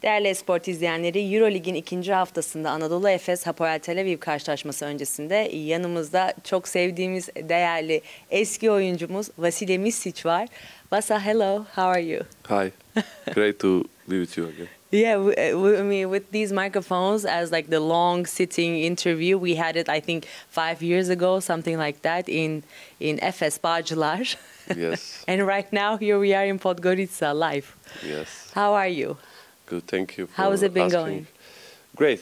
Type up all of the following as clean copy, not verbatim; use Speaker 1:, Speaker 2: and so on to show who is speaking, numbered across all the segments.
Speaker 1: Değerli Esport izleyenleri, EuroLeague'in ikinci haftasında Anadolu Efes Hapoel Tel Aviv karşılaşması öncesinde yanımızda çok sevdiğimiz değerli eski oyuncumuz Vasilije Micic var. Vasa, hello, how are you?
Speaker 2: Hi, great to be with you again.
Speaker 1: Yeah, I mean, with these microphones, as like the long sitting interview, we had it, I think, 5 years ago, something like that, in Efes Bağcılar.
Speaker 2: Yes.
Speaker 1: And right now, here we are in Podgorica, live.
Speaker 2: Yes.
Speaker 1: How are you?
Speaker 2: Good, thank you for
Speaker 1: How has it been
Speaker 2: asking.
Speaker 1: going?
Speaker 2: Great.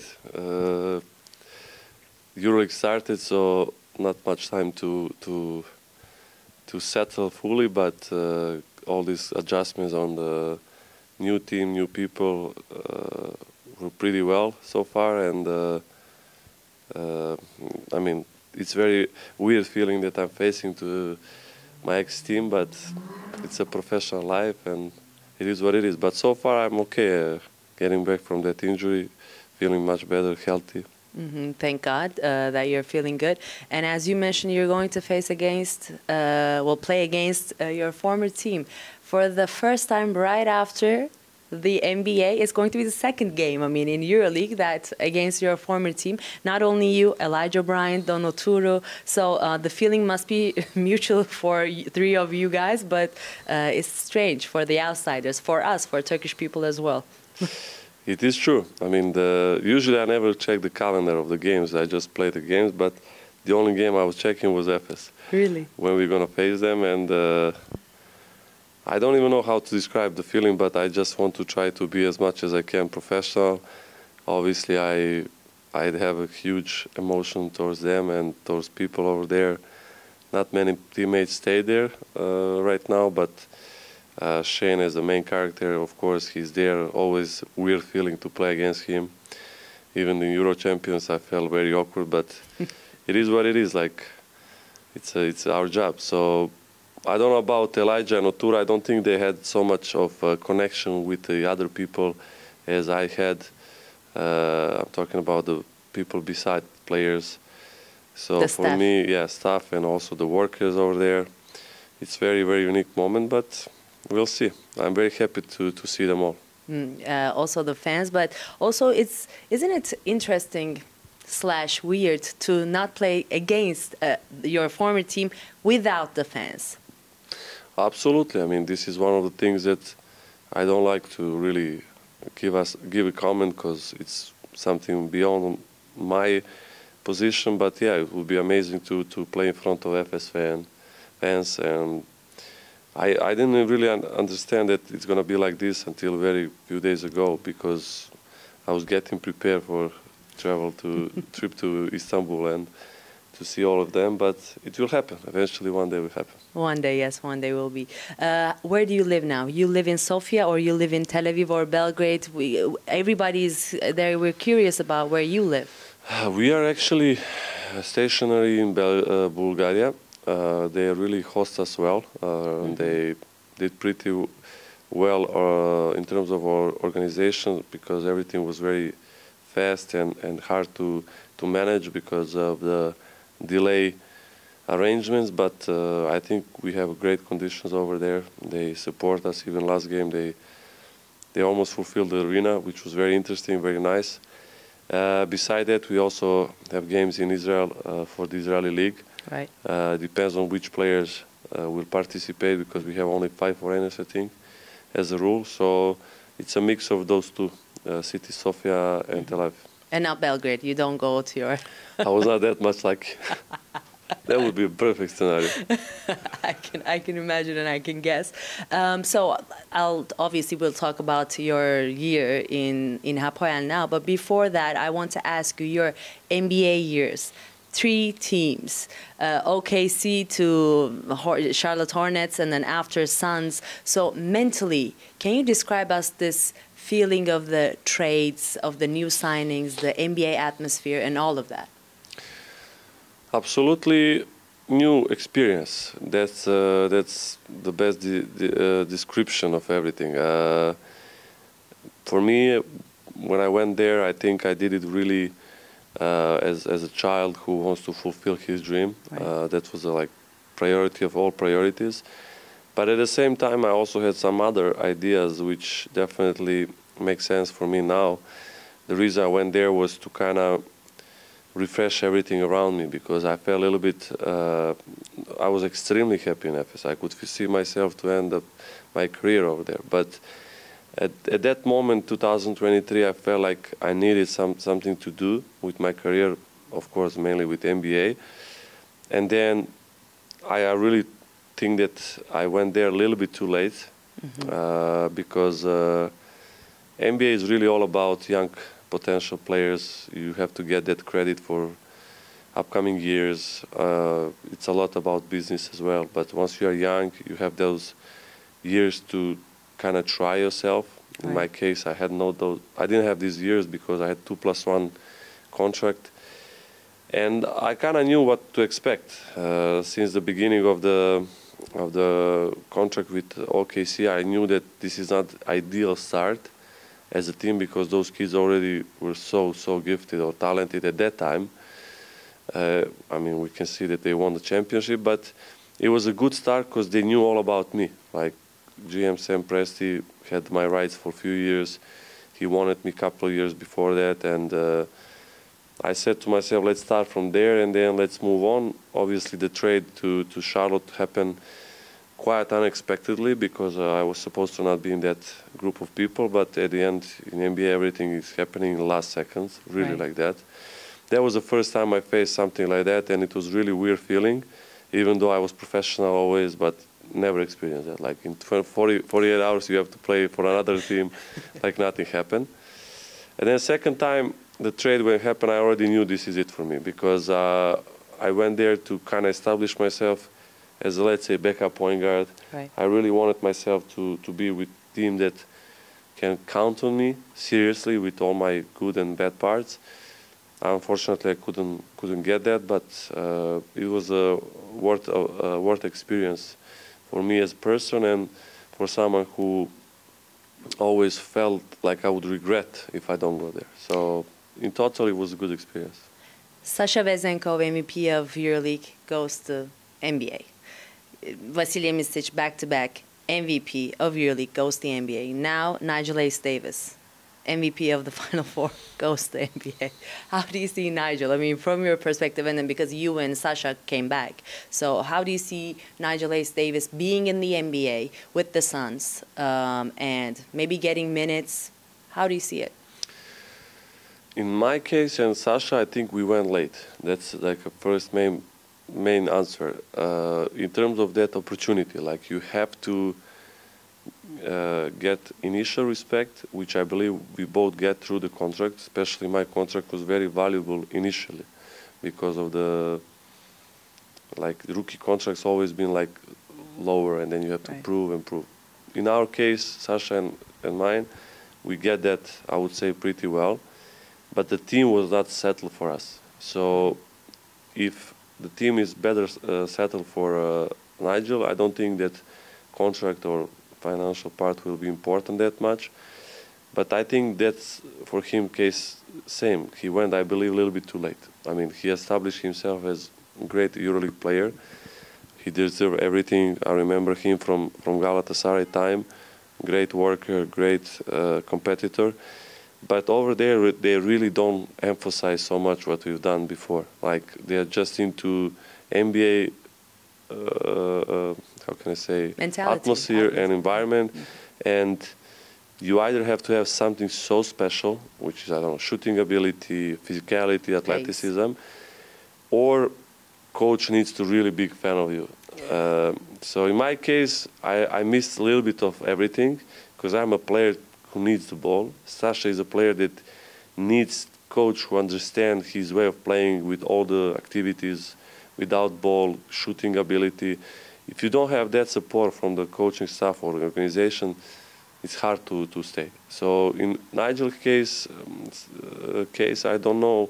Speaker 2: EuroLeague started, so not much time to settle fully, but all these adjustments on the new team, new people were pretty well so far, and I mean, it's very weird feeling that I'm facing to my ex-team, but it's a professional life, and it is what it is. But so far, I'm okay. Getting back from that injury, feeling much better, healthy.
Speaker 1: Thank God that you're feeling good. And as you mentioned, you're going to play against your former team for the first time right after the NBA. It's going to be the second game, I mean, in EuroLeague, that against your former team. Not only you, Elijah Bryant, Donaturu. So the feeling must be mutual for three of you guys, but it's strange for the outsiders, for us, for Turkish people as well.
Speaker 2: It is true. I mean, usually I never check the calendar of the games. I just play the games, but the only game I was checking was Efes.
Speaker 1: Really?
Speaker 2: When we're going to face them, and I don't even know how to describe the feeling, but I just want to try to be as much as I can professional. Obviously, I have a huge emotion towards them and towards people over there. Not many teammates stay there right now, but Shane is the main character, of course, he's there. Always weird feeling to play against him. Even in Euro Champions, I felt very awkward, but it is what it is. Like, it's our job. So I don't know about Elijah and Otura. I don't think they had so much of a connection with the other people as I had. I'm talking about the people beside players. So
Speaker 1: the
Speaker 2: for
Speaker 1: staff.
Speaker 2: me, yeah, staff and also the workers over there. It's very, very unique moment, but we'll see. I'm very happy to see them all.
Speaker 1: Also the fans, but also isn't it interesting / weird to not play against your former team without the fans?
Speaker 2: Absolutely. I mean, this is one of the things that I don't like to really give a comment, because it's something beyond my position. But yeah, it would be amazing to play in front of FS fans, and I didn't really understand that it's going to be like this until very few days ago, because I was getting prepared for trip to Istanbul and to see all of them. But it will happen. Eventually, one day will happen.
Speaker 1: One day, yes, one day will be. Where do you live now? You live in Sofia, or you live in Tel Aviv or Belgrade? Everybody's there. We're curious about where you live.
Speaker 2: We are actually stationary in Bulgaria. They really host us well. They did pretty well in terms of our organization, because everything was very fast and hard to manage because of the delay arrangements. But I think we have great conditions over there. They support us. Even last game, they almost fulfilled the arena, which was very interesting, very nice. Beside that, we also have games in Israel for the Israeli League.
Speaker 1: Right.
Speaker 2: Depends on which players will participate, because we have only 5 foreigners, I think, as a rule. So it's a mix of those two cities, Sofia and Tel Aviv.
Speaker 1: And not Belgrade. You don't go to your...
Speaker 2: I was not that much like... That would be a perfect scenario.
Speaker 1: I can imagine and I can guess. So we'll talk about your year in Hapoel now. But before that, I want to ask you your NBA years. 3 teams, OKC to Charlotte Hornets, and then after Suns. So mentally, can you describe us this feeling of the trades, of the new signings, the NBA atmosphere, and all of that?
Speaker 2: Absolutely new experience. That's the best description of everything. For me, when I went there, I think I did it really as a child who wants to fulfill his dream.
Speaker 1: Right.
Speaker 2: That was a priority of all priorities. But at the same time, I also had some other ideas which definitely makes sense for me now. The reason I went there was to kind of refresh everything around me, because I felt a little bit, I was extremely happy in Efes. I could see myself to end up my career over there. But at that moment, 2023, I felt like I needed something to do with my career, of course, mainly with NBA. And then I really think that I went there a little bit too late, because NBA is really all about young potential players. You have to get that credit for upcoming years. It's a lot about business as well. But once you are young, you have those years to kind of try yourself. In my case, I didn't have these years because I had 2+1 contract, and I kind of knew what to expect since the beginning of the contract with OKC. I knew that this is not ideal start as a team, because those kids already were so gifted or talented at that time. I mean, we can see that they won the championship, but it was a good start because they knew all about me. Like GM Sam Presti had my rights for a few years. He wanted me a couple of years before that, and I said to myself, let's start from there and then let's move on. Obviously, the trade to Charlotte happened quite unexpectedly, because I was supposed to not be in that group of people, but at the end, in NBA, everything is happening in the last seconds, really like that. That was the first time I faced something like that, and it was really weird feeling, even though I was professional always, but never experienced that. Like in 48 hours, you have to play for another team, like nothing happened. And then second time, the trade when it happened, I already knew this is it for me, because I went there to kind of establish myself as a, let's say, backup point guard. I really wanted myself to be with a team that can count on me seriously with all my good and bad parts. Unfortunately, I couldn't get that, but it was a worth experience for me as a person, and for someone who always felt like I would regret if I don't go there. So in total, it was a good experience.
Speaker 1: Sasha Vezenkov, MVP of EuroLeague, goes to NBA. Vasilije Micic, back-to-back MVP of EuroLeague, goes to the NBA. Now Nigel Davis, MVP of the Final Four, goes to the NBA. How do you see Nigel? I mean, from your perspective, and then because you and Sasha came back. So how do you see Nigel Davis being in the NBA with the Suns and maybe getting minutes? How do you see it?
Speaker 2: In my case and Sasha, I think we went late. That's like a first main answer. In terms of that opportunity, like you have to get initial respect, which I believe we both get through the contract. Especially my contract was very valuable initially because of the rookie contracts always been like lower, and then you have to prove and prove. In our case, Sasha and mine, we get that, I would say, pretty well, but the team was not settled for us. So if the team is better settled for Nigel, I don't think that contract or financial part will be important that much. But I think that's for him case same. He went, I believe, a little bit too late. I mean, he established himself as a great EuroLeague player. He deserved everything. I remember him from Galatasaray time. Great worker, great competitor. But over there, they really don't emphasize so much what we've done before. Like, they're just into NBA, how can I say, atmosphere and environment. And you either have to have something so special, which is, I don't know, shooting ability, physicality, athleticism, or coach needs to really big fan of you. So in my case, I missed a little bit of everything because I'm a player who needs the ball. Sasha is a player that needs coach who understands his way of playing with all the activities, without ball, shooting ability. If you don't have that support from the coaching staff or the organization, it's hard to stay. So in Nigel's case, I don't know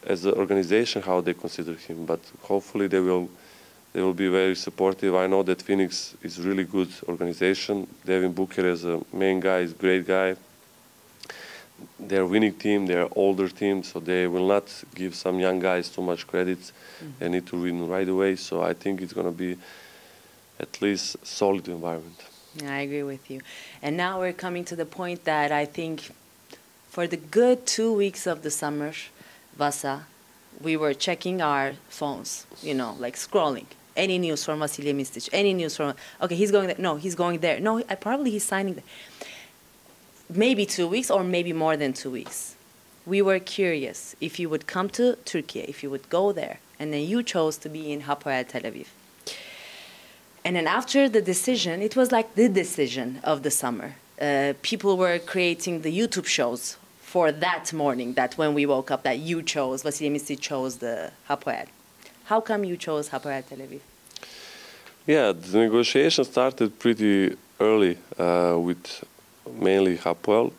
Speaker 2: as the organization how they consider him, but hopefully they will be very supportive. I know that Phoenix is a really good organization. Devin Booker as a main guy is a great guy. They're a winning team, they're an older team, so they will not give some young guys too much credit. They need to win right away, so I think it's going to be at least a solid environment.
Speaker 1: Yeah, I agree with you. And now we're coming to the point that I think for the good 2 weeks of the summer, Vasa, we were checking our phones, you know, like scrolling. Any news from Vasilije Micic? Any news from? Okay, he's going there. No, he's going there. No, probably he's signing there. Maybe 2 weeks or maybe more than 2 weeks. We were curious if you would come to Turkey, if you would go there, and then you chose to be in Hapoel Tel Aviv. And then after the decision, it was like the decision of the summer. People were creating the YouTube shows for that morning, that when we woke up, that you chose, Vasilije Micic chose the Hapoel. How come you chose Hapoel Tel Aviv?
Speaker 2: Yeah, the negotiation started pretty early with mainly Hapoel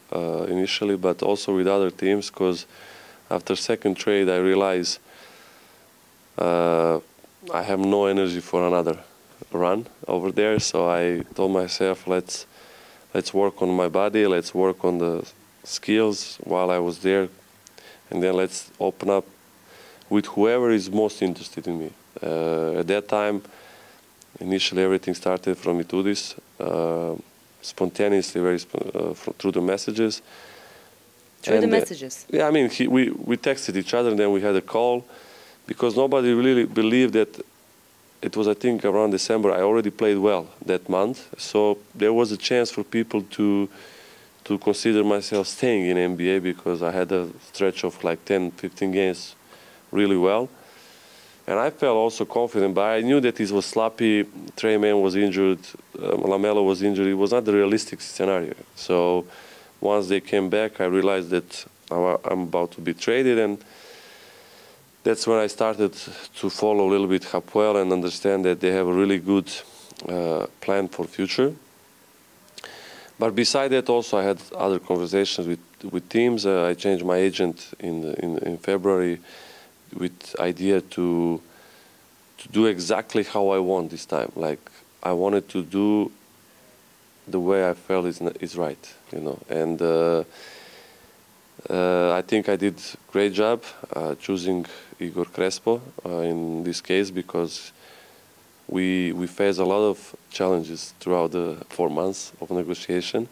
Speaker 2: initially, but also with other teams, because after second trade I realized I have no energy for another run over there, so I told myself, let's work on my body, let's work on the skills while I was there, and then let's open up with whoever is most interested in me. At that time, initially everything started from Itudis, spontaneously, through the messages.
Speaker 1: Through the messages?
Speaker 2: Yeah, I mean, we texted each other, and then we had a call, because nobody really believed that. It was, I think, around December. I already played well that month, so there was a chance for people to consider myself staying in NBA, because I had a stretch of like 10, 15 games really well. And I felt also confident, but I knew that it was sloppy. Trey Mann was injured, LaMelo was injured. It was not the realistic scenario. So once they came back, I realized that I'm about to be traded, and that's when I started to follow a little bit Hapoel and understand that they have a really good plan for future. But beside that, also I had other conversations with teams. I changed my agent in February with idea to do exactly how I want this time. Like, I wanted to do the way I felt is right, you know. And I think I did a great job choosing Igor Crespo in this case, because we faced a lot of challenges throughout the 4 months of negotiation.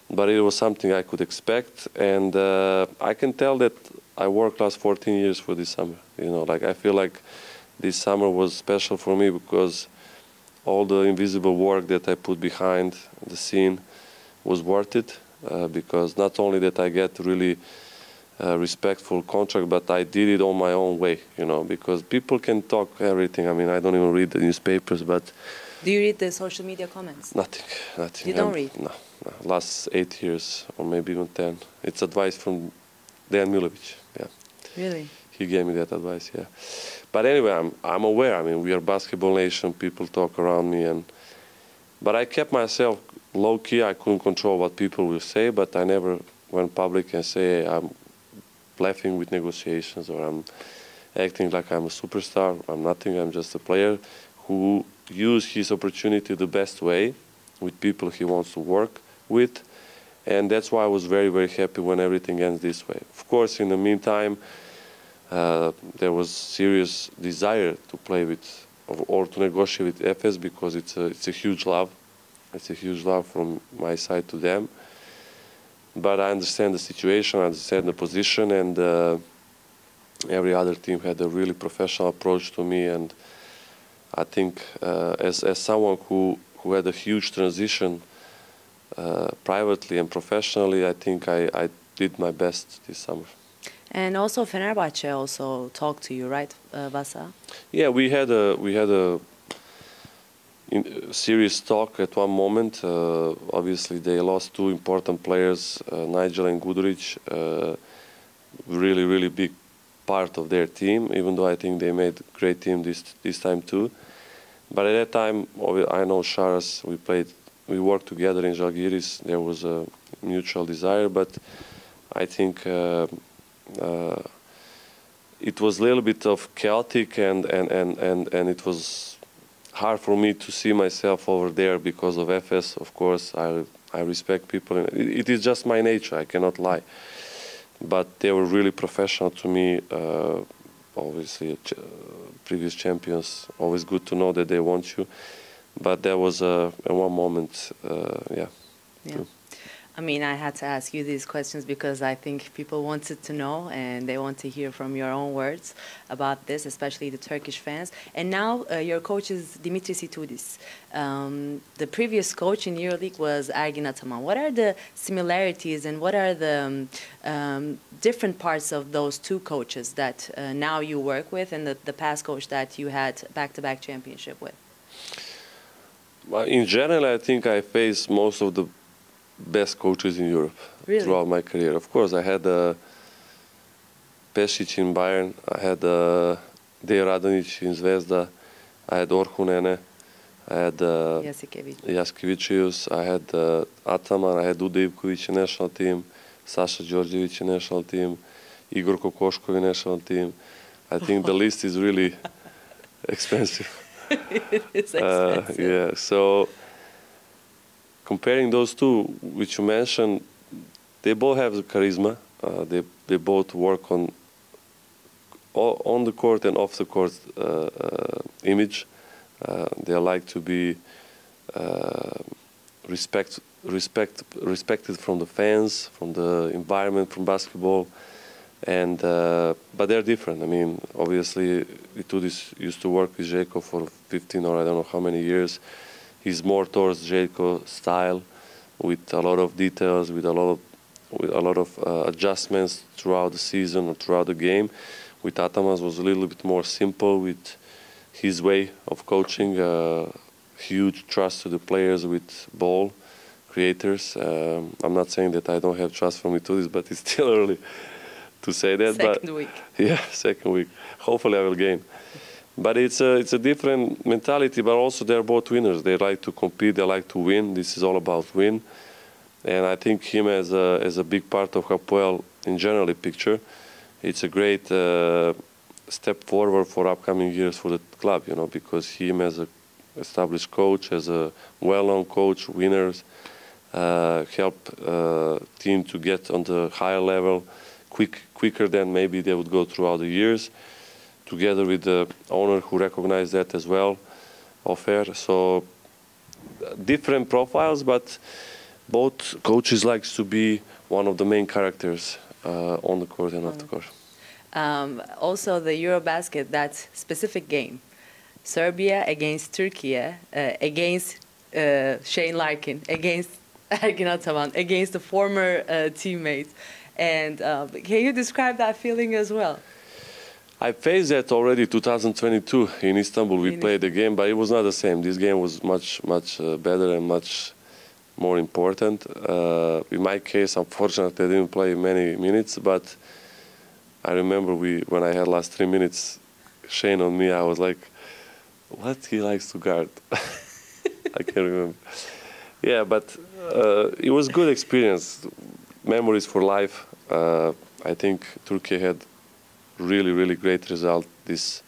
Speaker 2: But it was something I could expect, and I can tell that I worked last 14 years for this summer. You know, like, I feel like this summer was special for me, because all the invisible work that I put behind the scene was worth it. Because not only that I get really respectful contract, but I did it on my own way, you know, because people can talk everything. I mean, I don't even read the newspapers, but...
Speaker 1: Do you read the social media comments?
Speaker 2: Nothing.
Speaker 1: You don't read?
Speaker 2: No. Last 8 years, or maybe even 10. It's advice from Dan Milovic, yeah.
Speaker 1: Really?
Speaker 2: He gave me that advice, yeah. But anyway, I'm aware. I mean, we are basketball nation. People talk around me, but I kept myself low-key. I couldn't control what people will say, but I never went public and say I'm laughing with negotiations, or I'm acting like I'm a superstar. I'm nothing. I'm just a player who used his opportunity the best way with people he wants to work with. And that's why I was very, very happy when everything ends this way. Of course, in the meantime, there was serious desire to play with or to negotiate with Efes, because it's a huge love. It's a huge love from my side to them. But I understand the situation, I understand the position, and every other team had a really professional approach to me. And I think as someone who had a huge transition privately and professionally, I think I did my best this summer.
Speaker 1: And also Fenerbahce also talked to you, right, Vasa?
Speaker 2: Yeah, we had a serious talk at one moment. Obviously, they lost 2 important players, Nigel and Guduric, really, really big part of their team, even though I think they made a great team this time too. But at that time, I know Sharas, we worked together in Žalgiris. There was a mutual desire, but I think it was a little bit of chaotic, and it was hard for me to see myself over there because of FS. Of course, I respect people. It is just my nature, I cannot lie. But they were really professional to me. Obviously, previous champions, always good to know that they want you. but that was one moment, yeah.
Speaker 1: Yeah. I mean, I had to ask you these questions because I think people wanted to know and they want to hear from your own words about this, especially the Turkish fans. And now your coach is Dimitris Itoudis. The previous coach in EuroLeague was Ergin Ataman. What are the similarities and what are the different parts of those two coaches that now you work with and the past coach that you had back-to-back championship with?
Speaker 2: In general, I think I faced most of the best coaches in Europe throughout my career. Of course, I had Pešić in Bayern, I had Dejan Radonjić in Zvezda, I had Orhunene, I had Jaskevicius, I had Ataman, I had Ude Ivković in national team, Saša Đorđević in national team, Igor Kokoškov in national team. I think the list is really expensive.
Speaker 1: It is expensive.
Speaker 2: Yeah, so comparing those two, which you mentioned, they both have the charisma. They both work on the court and off the court image. They like to be respected from the fans, from the environment, from basketball, and but they're different. I mean, obviously, Itoudis used to work with Željko for 15 or I don't know how many years. He's more towards Željko style, with a lot of details, with a lot of adjustments throughout the season or throughout the game. With Ataman was a little bit more simple with his way of coaching. Huge trust to the players with ball creators. I'm not saying that I don't have trust from Itoudis, but it's still early to say that.
Speaker 1: Second week.
Speaker 2: Yeah, second week. Hopefully I will gain. But it's a different mentality, but also they're both winners. They like to compete, they like to win. This is all about win. And I think him as a big part of Hapoel in general picture, it's a great step forward for upcoming years for the club, you know, because him as an established coach, as a well-known coach, winners, help team to get on the higher level quicker than maybe they would go throughout the years, together with the owner who recognized that as well, Ofer. So different profiles, but both coaches likes to be one of the main characters on the court and off the court.
Speaker 1: Also, the Eurobasket, that specific game, Serbia against Turkey, against Shane Larkin, against Ergin Ataman, against the former teammates. And can you describe that feeling as well?
Speaker 2: I faced that already 2022 in Istanbul. We played the game, but it was not the same. This game was much better and much more important. In my case, unfortunately, I didn't play many minutes, but I remember when I had last 3 minutes, Shane on me, I was like, what he likes to guard? I can't remember. Yeah, but it was good experience, memories for life. I think Turkey had really great result this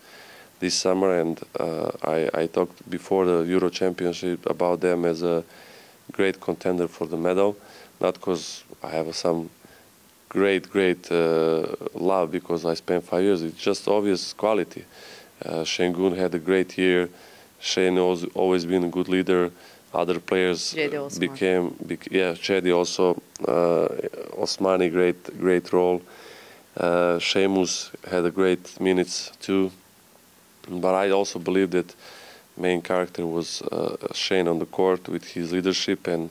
Speaker 2: summer, and I talked before the Euro Championship about them as a great contender for the medal, not because I have some great love because I spent 5 years. It's just obvious quality. Şengün had a great year. Shane has always been a good leader. Other players became Chedi also, Osmani great role. Seamus had a great minutes too, but I also believe that main character was Shane on the court with his leadership and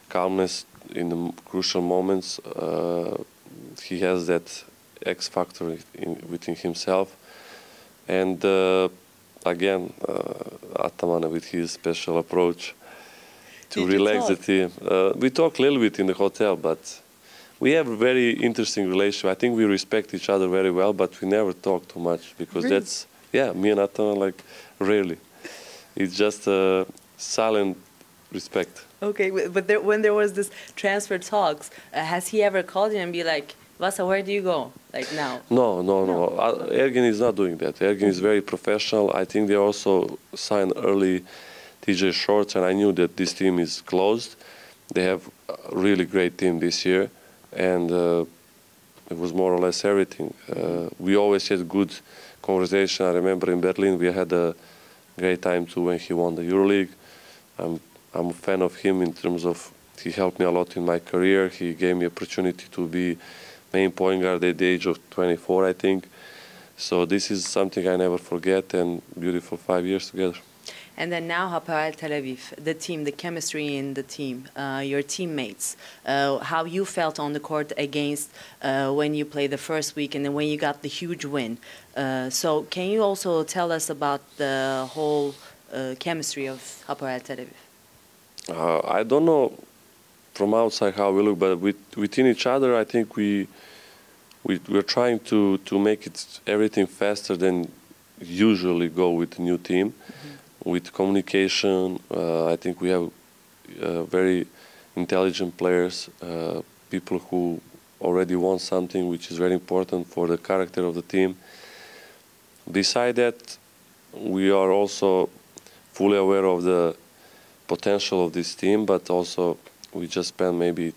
Speaker 2: calmness in the crucial moments. He has that X factor within himself, and again Ataman with his special approach to relax the team. We talk a little bit in the hotel, but we have a very interesting relationship. I think we respect each other very well, but we never talk too much because that's, me and Ataman, like, rarely. It's just a silent respect. Okay,
Speaker 1: but when there was this transfer talks, has he ever called you and be like, Vasa, where do you go? Like now?
Speaker 2: No. Ergin is not doing that. Ergin is very professional. I think they also signed early TJ Shorts, and I knew that this team is closed. They have a really great team this year, and it was more or less everything. We always had good conversation. I remember in Berlin we had a great time too when he won the EuroLeague. I'm a fan of him in terms of he helped me a lot in my career. He gave me opportunity to be main point guard at the age of 24, I think. So this is something I never forget, and beautiful 5 years together.
Speaker 1: And then now Hapoel Tel Aviv, the team, the chemistry in the team, your teammates, how you felt on the court against when you played the first week and then when you got the huge win. So can you also tell us about the whole chemistry of Hapoel Tel Aviv?
Speaker 2: I don't know from outside how we look, but within each other, I think we're trying to make it everything faster than usually go with a new team. With communication, I think we have very intelligent players, people who already want something, which is very important for the character of the team. Beside that, we are also fully aware of the potential of this team, but also we just spent maybe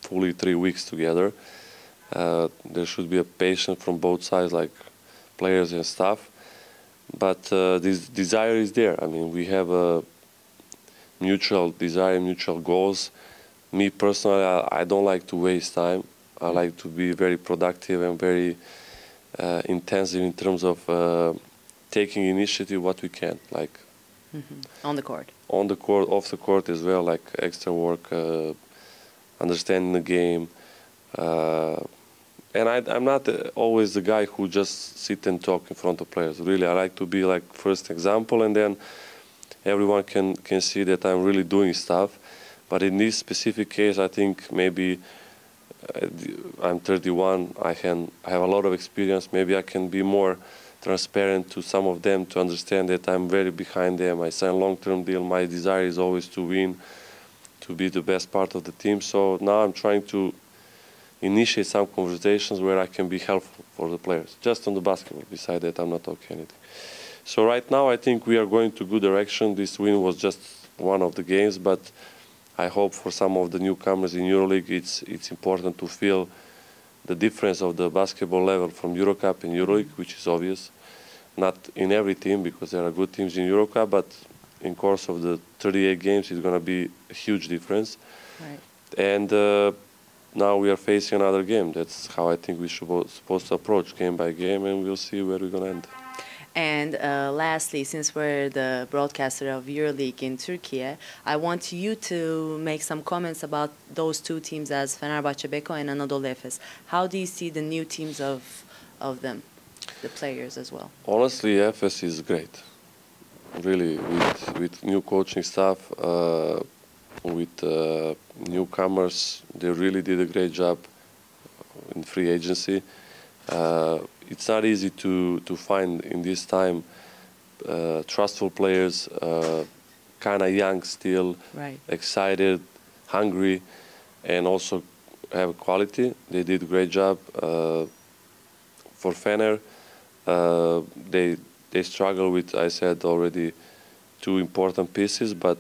Speaker 2: fully 3 weeks together. There should be a patience from both sides, like players and staff. But this desire is there. I mean, we have a mutual desire, mutual goals. Me personally, I don't like to waste time. I like to be very productive and very intensive in terms of taking initiative what we can, like
Speaker 1: on the court.
Speaker 2: On the court, off the court as well, like extra work, understanding the game. And I'm not always the guy who just sit and talk in front of players. Really, I like to be like first example, and then everyone can see that I'm really doing stuff. But in this specific case, I think maybe I'm 31. I have a lot of experience. Maybe I can be more transparent to some of them to understand that I'm very behind them. I sign a long-term deal. My desire is always to win, to be the best part of the team. So now I'm trying to initiate some conversations where I can be helpful for the players, just on the basketball. Beside that, I'm not talking anything. So right now, I think we are going to good direction. This win was just one of the games, but I hope for some of the newcomers in EuroLeague, it's important to feel the difference of the basketball level from EuroCup and EuroLeague, which is obvious. Not in every team, because there are good teams in EuroCup, but in course of the 38 games, it's going to be a huge difference.
Speaker 1: Right.
Speaker 2: And now we are facing another game. That's how I think we should supposed to approach game by game, and we'll see where we're going to end.
Speaker 1: And lastly, since we're the broadcaster of EuroLeague in Turkey, I want you to make some comments about those two teams as Fenerbahçe Beko and Anadolu Efes. How do you see the new teams of them, the players as well?
Speaker 2: Honestly, Efes is great. Really, with new coaching staff, with newcomers, they really did a great job in free agency. It's not easy to find in this time trustful players, kind of young still,
Speaker 1: right.
Speaker 2: Excited, hungry, and also have quality. They did a great job. For Fener, they struggle with, I said already, two important pieces, but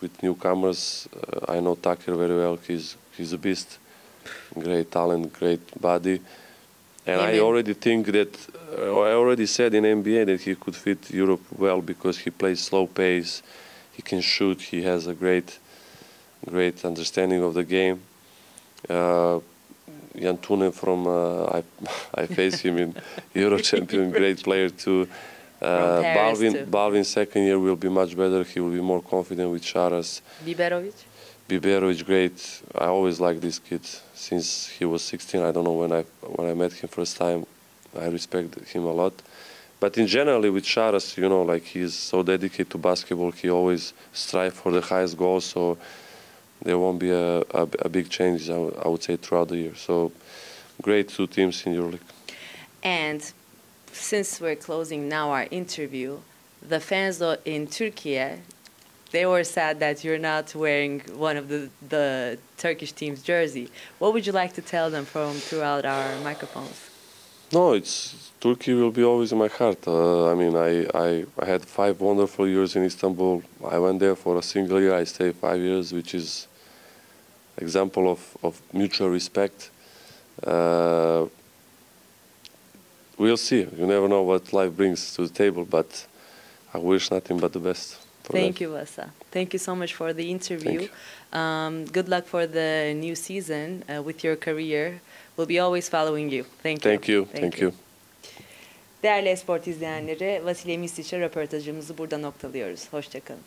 Speaker 2: with newcomers, I know Tucker very well. He's a beast, great talent, great body. And I already think that, I already said in NBA that he could fit Europe well because he plays slow pace, he can shoot, he has a great understanding of the game. Jan Tunen from, I faced him in Euro champion, great player too. Balvin second year will be much better, he will be more confident with Sharas. Biberovic, great. I always liked this kid since he was 16. I don't know when I met him first time. I respect him a lot. But in general, with Sharas, you know, like he's so dedicated to basketball. He always strives for the highest goals. So there won't be a big change, I would say, throughout the year. So great two teams in EuroLeague.
Speaker 1: And since we're closing now our interview, the fans in Turkey, they were sad that you're not wearing one of the Turkish team's jersey. What would you like to tell them from throughout our microphones?
Speaker 2: No, Turkey will be always in my heart. I mean, I had 5 wonderful years in Istanbul. I went there for a single year. I stayed 5 years, which is example of mutual respect. We'll see. You never know what life brings to the table, but I wish nothing but the best for
Speaker 1: Thank
Speaker 2: that.
Speaker 1: you, Vasa. Thank you so much for the interview.
Speaker 2: Thank
Speaker 1: Good luck for the new season with your career. We'll be always following you. Thank you.
Speaker 2: Thank you. Thank you.
Speaker 1: Değerli esport izleyenleri, Vasilije Micic'e röportajımızı burada noktalıyoruz. Hoşça kalın.